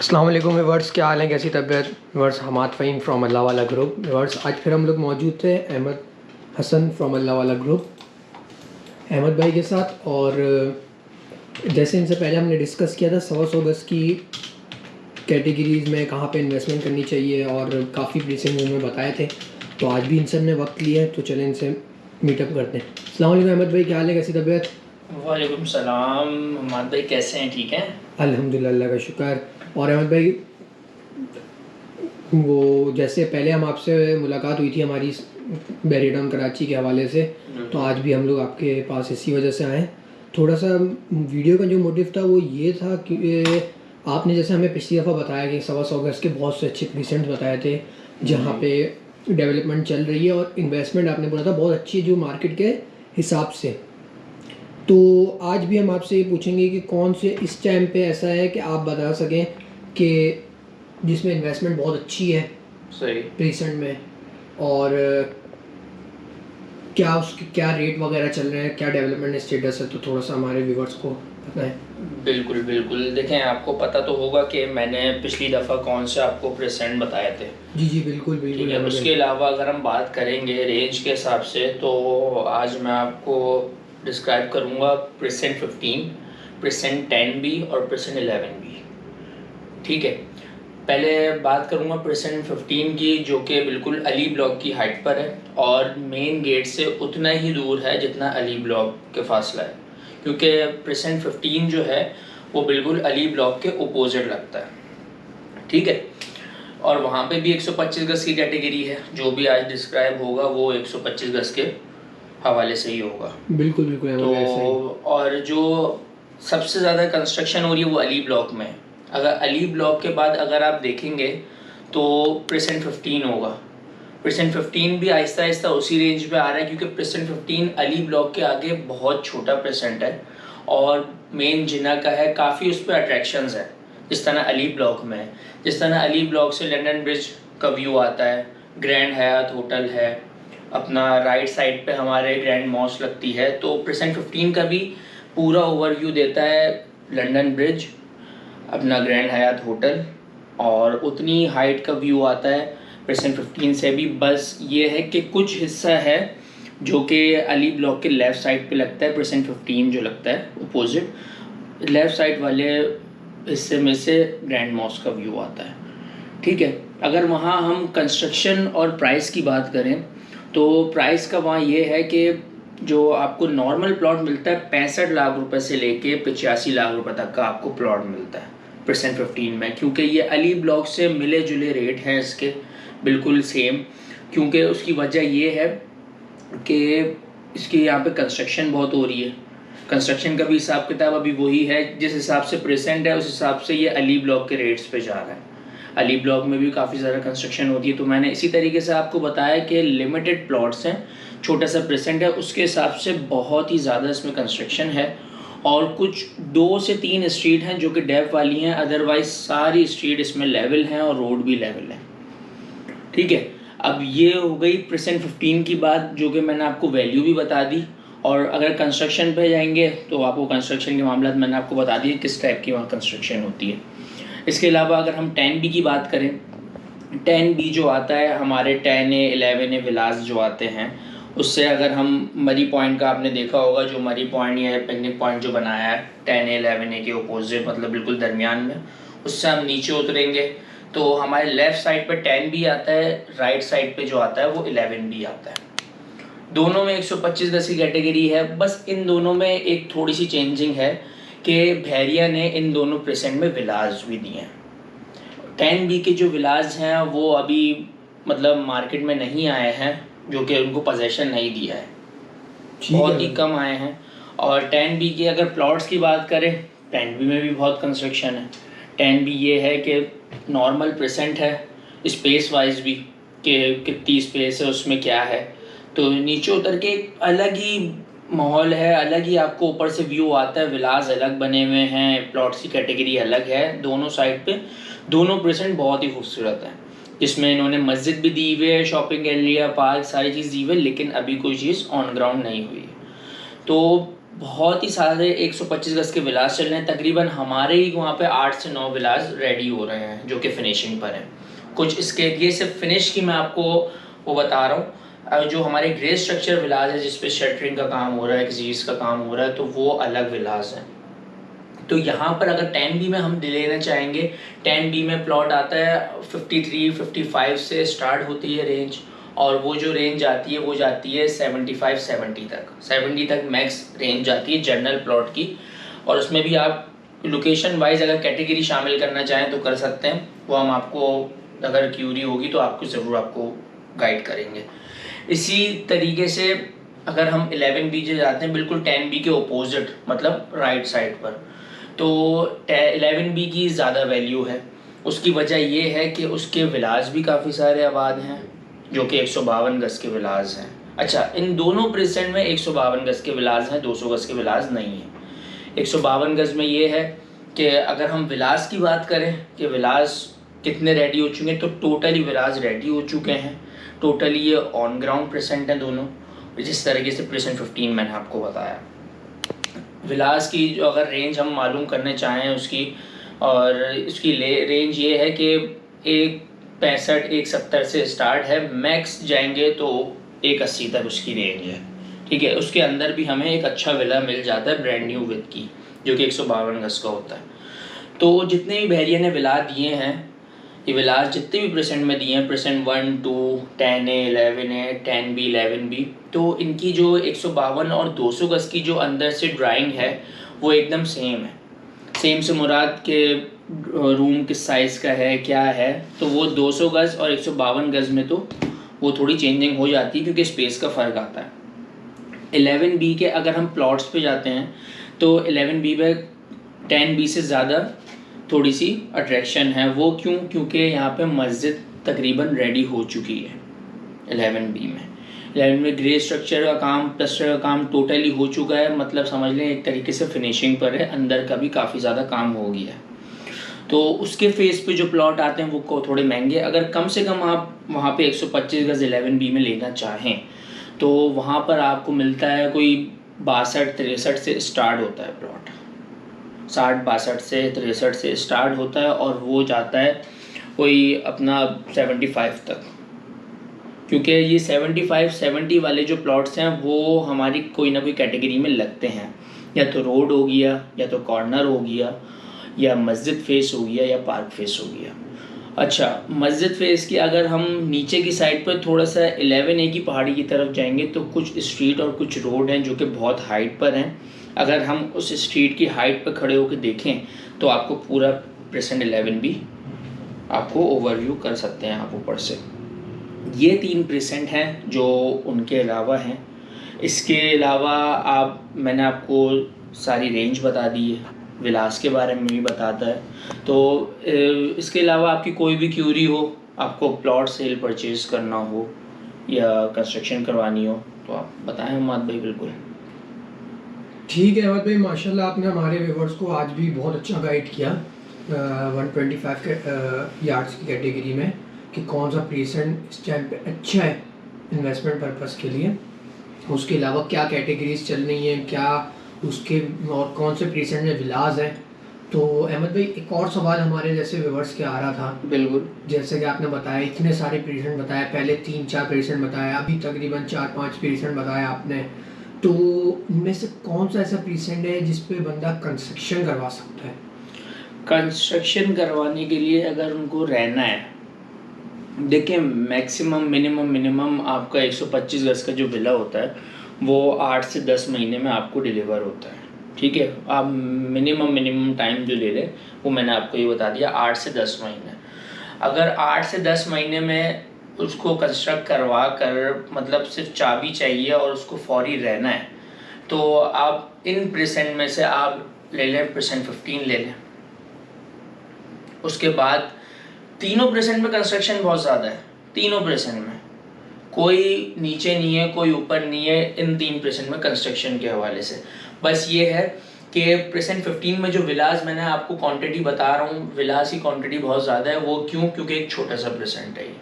अस्सलाम वालेकुम व्यूअर्स, क्या हाल है, कैसी तबीयत। व्यूअर्स, हमाद फ़हीम फ्रॉम अल्लाह वाला ग्रुप। व्यूअर्स, आज फिर हम लोग मौजूद थे अहमद हसन फ्रॉम अल्लाह वाला ग्रुप, अहमद भाई के साथ। और जैसे इनसे पहले हमने डिस्कस किया था 100 गज़ की कैटेगरीज़ में कहाँ पे इन्वेस्टमेंट करनी चाहिए और काफ़ी प्लेसिंग उन्होंने बताए थे, तो आज भी इनसे हमने वक्त लिया है, तो चलें इनसे मीटअप करते हैं। अस्सलाम वालेकुम अहमद भाई, क्या हाल है, कैसी तबीयत। वालेकुम सलाम। हमाद भाई कैसे हैं, ठीक हैं? अल्हम्दुलिल्लाह, अल्लाह का शुक्र। और अहमद भाई, वो जैसे पहले हम आपसे मुलाकात हुई थी हमारी बैरिडम कराची के हवाले से, तो आज भी हम लोग आपके पास इसी वजह से आए। थोड़ा सा वीडियो का जो मोटिव था वो ये था कि आपने जैसे हमें पिछली दफ़ा बताया कि 100 गज़ के बहुत से अच्छे प्रीसेंट बताए थे जहाँ पे डेवलपमेंट चल रही है और इन्वेस्टमेंट आपने बोला था बहुत अच्छी जो मार्केट के हिसाब से। तो आज भी हम आपसे ये पूछेंगे कि कौन से इस टाइम पे ऐसा है कि आप बता सकें कि जिसमें इन्वेस्टमेंट बहुत अच्छी है सही रिसेंट में, और क्या उसके क्या रेट वगैरह चल रहे हैं, क्या डेवलपमेंट स्टेटस है, तो थोड़ा सा हमारे व्यूवर्स को पता है। बिल्कुल बिल्कुल। देखें, आपको पता तो होगा कि मैंने पिछली दफ़ा कौन से आपको प्रेसेंट बताए थे। जी बिल्कुल बिल्कुल। ठीक है, उसके अलावा अगर हम बात करेंगे रेंज के हिसाब से, तो आज मैं आपको डिस्क्राइब करूँगा प्रेसेंट 15, प्रेसेंट 10 भी और प्रेसेंट 11 भी। ठीक है, पहले बात करूँगा प्रेसेंट 15 की, जो कि बिल्कुल अली ब्लॉक की हाइट पर है और मेन गेट से उतना ही दूर है जितना अली ब्लॉक के फासला है, क्योंकि प्रेसेंट 15 जो है वो बिल्कुल अली ब्लॉक के अपोजिट लगता है। ठीक है, और वहाँ पे भी 125 गज़ की कैटेगरी है। जो भी आज डिस्क्राइब होगा वो 125 गज़ के हवाले से ही होगा। बिल्कुल बिल्कुल। तो और जो सबसे ज़्यादा कंस्ट्रक्शन हो रही है वो अली ब्लॉक में। अगर अली ब्लॉक के बाद अगर आप देखेंगे तो प्रेसेंट 15 होगा। प्रेसेंट 15 भी आहिस्ता आहिस्ता उसी रेंज पे आ रहा है, क्योंकि प्रेसेंट 15 अली ब्लॉक के आगे बहुत छोटा प्रेसेंट है और मेन जिना का है, काफ़ी उस पर अट्रैक्शंस है जिस तरह अली ब्लॉक में है। जिस तरह अली ब्लॉक से लंदन ब्रिज का व्यू आता है, ग्रैंड हयात होटल है, अपना राइट साइड पे हमारे ग्रैंड मॉस्क लगती है, तो प्रेसेंट 15 का भी पूरा ओवरव्यू देता है लंदन ब्रिज, अपना ग्रैंड हयात होटल, और उतनी हाइट का व्यू आता है प्रेसेंट 15 से भी। बस ये है कि कुछ हिस्सा है जो कि अली ब्लॉक के लेफ़्ट साइड पे लगता है, प्रेसेंट 15 जो लगता है अपोजिट लेफ़्ट साइड वाले हिस्से में से ग्रैंड मॉस्क का व्यू आता है। ठीक है, अगर वहाँ हम कंस्ट्रक्शन और प्राइस की बात करें तो प्राइस का वहाँ ये है कि जो आपको नॉर्मल प्लॉट मिलता है 65 लाख रुपए से लेके 85 लाख रुपए तक का आपको प्लॉट मिलता है प्रेसेंट 15 में, क्योंकि ये अली ब्लॉक से मिले जुले रेट हैं इसके बिल्कुल सेम। क्योंकि उसकी वजह ये है कि इसकी यहाँ पे कंस्ट्रक्शन बहुत हो रही है। कंस्ट्रक्शन का भी हिसाब किताब अभी वही है, जिस हिसाब से प्रेजेंट है उस हिसाब से ये अली ब्लॉक के रेट्स पे जा रहा है। अली ब्लॉक में भी काफ़ी ज़्यादा कंस्ट्रक्शन होती है, तो मैंने इसी तरीके से आपको बताया कि लिमिटेड प्लॉट्स हैं, छोटा सा प्रेजेंट है, उसके हिसाब से बहुत ही ज़्यादा इसमें कंस्ट्रक्शन है। और कुछ 2 से 3 स्ट्रीट हैं जो कि डेप वाली हैं, अदरवाइज सारी स्ट्रीट इसमें लेवल हैं और रोड भी लेवल है। ठीक है, अब ये हो गई प्रेसेंट 15 की बात, जो कि मैंने आपको वैल्यू भी बता दी। और अगर कंस्ट्रक्शन पे जाएंगे तो आपको कंस्ट्रक्शन के मामला मैंने आपको बता दिए किस टाइप की वहाँ कंस्ट्रक्शन होती है। इसके अलावा अगर हम 10B की बात करें, 10B जो आता है हमारे 10A 11A विलास जो आते हैं, उससे अगर हम मरी पॉइंट का आपने देखा होगा, जो मरी पॉइंट या पिकनिक पॉइंट जो बनाया है 10A 11A के अपोजिट, मतलब बिल्कुल दरमियान में, उससे हम नीचे उतरेंगे तो हमारे लेफ़्ट साइड पे 10B आता है, राइट साइड पे जो आता है वो 11B आता है। दोनों में 125 गज की कैटेगरी है। बस इन दोनों में एक थोड़ी सी चेंजिंग है कि भैरिया ने इन दोनों प्रेसेंट में विलाज भी दिए हैं। 10B के जो विलाज हैं वो अभी मतलब मार्केट में नहीं आए हैं, जो कि उनको पोजेसन नहीं दिया है, बहुत ही कम आए हैं। और 10B के अगर प्लॉट्स की बात करें, 10B में भी बहुत कंस्ट्रक्शन है। 10B ये है कि नॉर्मल प्रेसेंट है, स्पेस वाइज भी कि कितनी स्पेस है उसमें क्या है, तो नीचे उतर के एक अलग ही माहौल है, अलग ही आपको ऊपर से व्यू आता है। विलास अलग बने हुए हैं, प्लॉट्स की कैटेगरी अलग है दोनों साइड पे। दोनों प्रेजेंट बहुत ही खूबसूरत हैं, जिसमें इन्होंने मस्जिद भी दी हुई है, शॉपिंग एरिया, पार्क, सारी चीज़ दी हुई है, लेकिन अभी कोई चीज़ ऑन ग्राउंड नहीं हुई है। तो बहुत ही सारे 125 गज के विलास चल रहे हैं। तकरीबन हमारे ही वहाँ पे 8 से 9 विलास रेडी हो रहे हैं जो कि फिनिशिंग पर हैं। कुछ इसके ये सिर्फ फिनिश की मैं आपको वो बता रहा हूँ। जो हमारे ग्रे स्ट्रक्चर विलास है जिस पे शटरिंग का काम हो रहा है, किसी चीज़ का काम हो रहा है, तो वो अलग विलास है। तो यहाँ पर अगर 10B में हम लेना चाहेंगे, 10B में प्लॉट आता है 53-55 से स्टार्ट होती है रेंज, और वो जो रेंज आती है वो जाती है 75-70 तक, 70 तक मैक्स रेंज जाती है जनरल प्लॉट की। और उसमें भी आप लोकेशन वाइज अगर कैटेगरी शामिल करना चाहें तो कर सकते हैं, वो हम आपको अगर क्यूरी होगी तो आपको ज़रूर आपको गाइड करेंगे। इसी तरीके से अगर हम 11B से जाते हैं बिल्कुल 10B के अपोजिट, मतलब राइट साइड पर, तो 11B की ज़्यादा वैल्यू है। उसकी वजह ये है कि उसके विलास भी काफ़ी सारे आबाद हैं जो कि 152 गज के विलास हैं। अच्छा, इन दोनों प्रेजेंट में 152 गज के विलास हैं, 200 गज के विलास नहीं हैं। 152 गज में ये है कि अगर हम विलास की बात करें कि विलास कितने रेडी हो चुके हैं, तो टोटली विलास रेडी हो चुके हैं। टोटली ये ऑन ग्राउंड प्रेजेंट हैं दोनों, जिस तरीके से प्रेजेंट 15 मैंने आपको बताया। विलास की जो अगर रेंज हम मालूम करने चाहें उसकी, और इसकी रेंज ये है कि 165 170 से स्टार्ट है, मैक्स जाएंगे तो 180 तक उसकी रेंज है। ठीक है, उसके अंदर भी हमें एक अच्छा विला मिल जाता है ब्रांड न्यू विद की, जो कि 152 गज का होता है। तो जितने भी भैरिया ने विला दिए हैं, ये विलास जितने भी प्रेजेंट में दिए हैं, present 1, 2, 10A, 11A, 10B, 11B, तो इनकी जो 152 और 200 गज की जो अंदर से ड्राइंग है वो एकदम सेम है। सेम से मुराद के रूम किस साइज़ का है क्या है, तो वो 200 गज और 152 गज में तो वो थोड़ी चेंजिंग हो जाती है क्योंकि स्पेस का फ़र्क आता है। 11B के अगर हम प्लॉट्स पे जाते हैं तो 11B में 10B से ज़्यादा थोड़ी सी अट्रैक्शन है। वो क्योंकि यहाँ पे मस्जिद तकरीबन रेडी हो चुकी है 11B में। 11 में ग्रे स्ट्रक्चर का काम, प्लस्टर का काम टोटली हो चुका है, मतलब समझ लें एक तरीके से फिनिशिंग पर है, अंदर का भी काफ़ी ज़्यादा काम हो गया है। तो उसके फेस पे जो प्लॉट आते हैं वो थोड़े महंगे। अगर कम से कम आप वहाँ पे 125 गज 11B में लेना चाहें तो वहाँ पर आपको मिलता है कोई 62-63 से स्टार्ट होता है प्लॉट, 60-62 से 63 से स्टार्ट होता है, और वो जाता है कोई अपना 75 तक। क्योंकि ये 75-70 वाले जो प्लॉट्स हैं वो हमारी कोई ना कोई कैटेगरी में लगते हैं, या तो रोड हो गया, या तो कॉर्नर हो गया, या मस्जिद फेस हो गया, या पार्क फेस हो गया। अच्छा, मस्जिद फेस की अगर हम नीचे की साइड पर थोड़ा सा 11A की पहाड़ी की तरफ जाएंगे तो कुछ स्ट्रीट और कुछ रोड हैं जो कि बहुत हाइट पर हैं। अगर हम उस स्ट्रीट की हाइट पर खड़े होकर देखें तो आपको पूरा प्रेजेंट 11B आपको ओवरव्यू कर सकते हैं आप ऊपर से। ये 3 प्रेजेंट हैं जो उनके अलावा हैं। इसके अलावा मैंने आपको सारी रेंज बता दी है, विलास के बारे में भी बताता है। तो इसके अलावा आपकी कोई भी क्यूरी हो, आपको प्लॉट सेल परचेज करना हो या कंस्ट्रक्शन करवानी हो तो आप बताएं अहमद भाई। बिल्कुल ठीक है अहमद भाई, माशाल्लाह आपने हमारे व्यूवर्स को आज भी बहुत अच्छा गाइड किया 125 के यार्ड्स की कैटेगरी में कि कौन सा प्रेजेंट इस टाइम पे अच्छा है इन्वेस्टमेंट पर्पस के लिए। उसके अलावा क्या कैटेगरीज चल रही हैं, क्या उसके और कौन से प्रेजेंट में विलास हैं। तो अहमद भाई एक और सवाल हमारे जैसे व्यूवर्स के आ रहा था। बिल्कुल, जैसे कि आपने बताया इतने सारे प्रेजेंट बताया, पहले 3-4 प्रेजेंट बताया, अभी तकरीबन 4-5 प्रेजेंट बताया आपने, तो इनमें से कौन सा ऐसा प्रेजेंट है जिस पे बंदा कंस्ट्रक्शन करवा सकता है? कंस्ट्रक्शन करवाने के लिए अगर उनको रहना है, देखिए मैक्सिमम मिनिमम आपका 125 गज का जो विला होता है वो 8 से 10 महीने में आपको डिलीवर होता है। ठीक है, आप मिनिमम टाइम जो ले लें वो मैंने आपको ये बता दिया, 8 से 10 महीने। अगर 8 से 10 महीने में उसको कंस्ट्रक्ट करवा कर, मतलब सिर्फ चाबी चाहिए और उसको फौरी रहना है, तो आप इन प्रेजेंट में से आप ले लें प्रेजेंट 15 ले लें। उसके बाद तीनों प्रेजेंट में कंस्ट्रक्शन बहुत ज़्यादा है, तीनों प्रेजेंट में कोई नीचे नहीं है, कोई ऊपर नहीं है इन 3 प्रेजेंट में कंस्ट्रक्शन के हवाले से। बस ये है कि प्रेजेंट 15 में जो विलास मैंने आपको क्वांटिटी बता रहा हूँ, विलास की क्वांटिटी बहुत ज़्यादा है। वो क्योंकि एक छोटा सा प्रेजेंट है ये,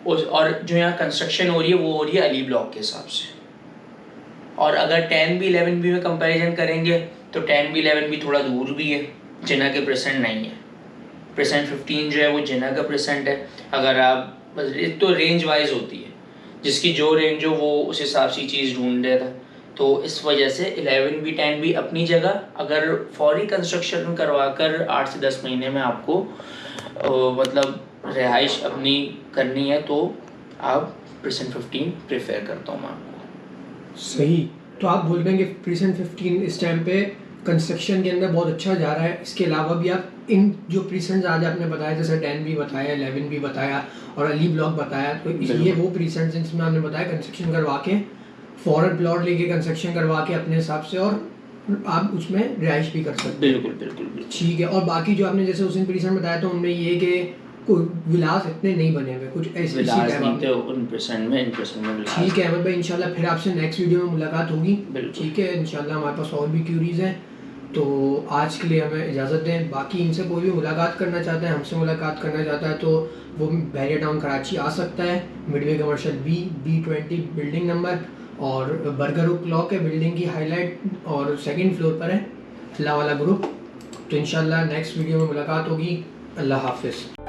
और जो यहाँ कंस्ट्रक्शन हो रही है वो हो रही है अली ब्लॉक के हिसाब से। और अगर 10B 11B में कंपैरिजन करेंगे तो 10B 11B थोड़ा दूर भी है, जिना के प्रेसेंट नहीं है। प्रेसेंट 15 जो है वो जिना का प्रेसेंट है। अगर आप तो रेंज वाइज होती है, जिसकी जो रेंज हो वो उस हिसाब से चीज़ ढूंढ रहा था। तो इस वजह से 11B 10B अपनी जगह, अगर फौरी कंस्ट्रक्शन करवा कर 8 से 10 महीने में आपको मतलब रिहाइश अपनी करनी है तो आप प्रेसेंट 15 प्रेफर करता हूँ मैं आपको। सही। तो आप बोल रहे हैं कि प्रेसेंट 15 इस टाइम पे कंस्ट्रक्शन के अंदर बहुत अच्छा जा रहा है। इसके अलावा भी आप इन जो प्रीसेंट्स आज आपने बताया, जैसे 10B बताया, 11B बताया और अली ब्लॉक बताया, तो ये वो प्रीसेंट्स जिसमें आपने बताया कंस्ट्रक्शन करवा के फॉरन प्लॉट लेके कंस्ट्रक्शन करवा के अपने हिसाब से, और आप उसमें रिहाइश भी कर सकते हैं। बिल्कुल बिल्कुल बिल्कुल। ठीक है। और बाकी जो आपने जैसे उस दिन प्रीसेंट बताया तो उनमें ये कि कोई विलास इतने नहीं बने हुए, कुछ ऐसे विलास नहीं थे उन परसेंट में, इन परसेंट में विलास। ठीक है अहमद भाई, इंशाल्लाह फिर आपसे नेक्स्ट वीडियो में मुलाकात होगी। ठीक है, इंशाल्लाह हमारे पास और भी क्यूरीज हैं। तो आज के लिए हमें इजाज़त दें। बाकी इनसे कोई भी मुलाकात करना चाहता है, हमसे मुलाकात करना चाहता है, तो वो बहरिया टाउन कराची आ सकता है। Midway commercial B20 building number, और बर्गर क्लॉक है बिल्डिंग की हाईलाइट, और सेकंड फ्लोर पर है अल्लाह वाला ग्रुप। तो इंशाल्लाह नेक्स्ट वीडियो में मुलाकात होगी। अल्लाह हाफिज़।